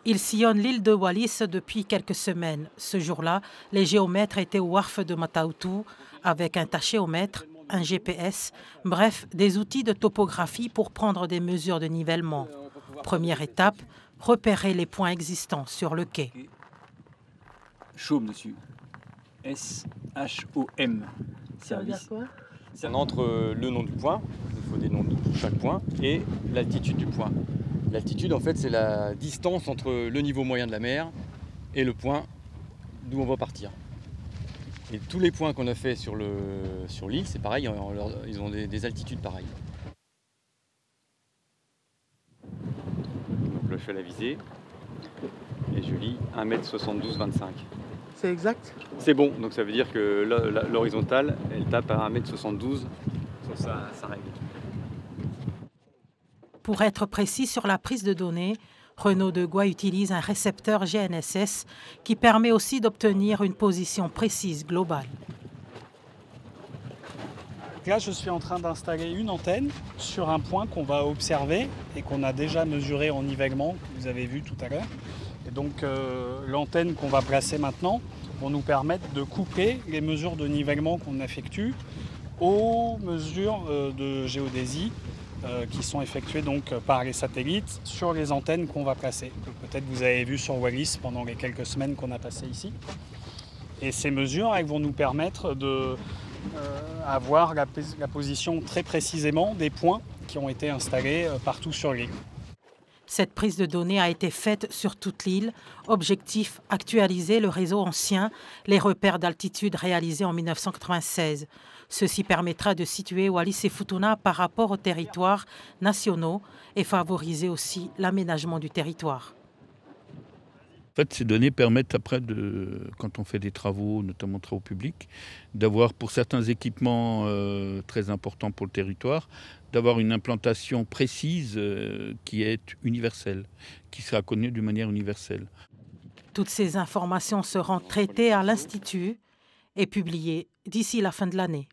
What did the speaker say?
Il sillonne l'île de Wallis depuis quelques semaines. Ce jour-là, les géomètres étaient au wharf de Mata-Utu avec un tachéomètre, un GPS, bref, des outils de topographie pour prendre des mesures de nivellement. Première étape, repérer les points existants sur le quai. Chaume dessus. S-H-O-M. Ça veut dire quoi? C'est entre le nom du point, il faut des noms pour chaque point, et l'altitude du point. L'altitude, en fait, c'est la distance entre le niveau moyen de la mer et le point d'où on va partir. Et tous les points qu'on a fait sur l'île, c'est pareil, ils ont des altitudes pareilles. Donc là, je fais la visée et je lis 1m72,25. C'est exact? C'est bon, donc ça veut dire que l'horizontale, elle tape à 1m72 sur sa règle. Pour être précis sur la prise de données, Renaud de Gois utilise un récepteur GNSS qui permet aussi d'obtenir une position précise globale. Là, je suis en train d'installer une antenne sur un point qu'on va observer et qu'on a déjà mesuré en nivellement, que vous avez vu tout à l'heure. Et donc, l'antenne qu'on va placer maintenant va nous permettre de couper les mesures de nivellement qu'on effectue aux mesures de géodésie qui sont effectuées donc par les satellites sur les antennes qu'on va placer, que peut-être vous avez vu sur Wallis pendant les quelques semaines qu'on a passées ici. Et ces mesures, elles vont nous permettre de avoir la position très précisément des points qui ont été installés partout sur l'île. Cette prise de données a été faite sur toute l'île. Objectif, actualiser le réseau ancien, les repères d'altitude réalisés en 1996. Ceci permettra de situer Wallis et Futuna par rapport aux territoires nationaux et favoriser aussi l'aménagement du territoire. En fait, ces données permettent après, quand on fait des travaux, notamment travaux publics, d'avoir pour certains équipements très importants pour le territoire, d'avoir une implantation précise qui est universelle, qui sera connue d'une manière universelle. Toutes ces informations seront traitées à l'Institut et publiées d'ici la fin de l'année.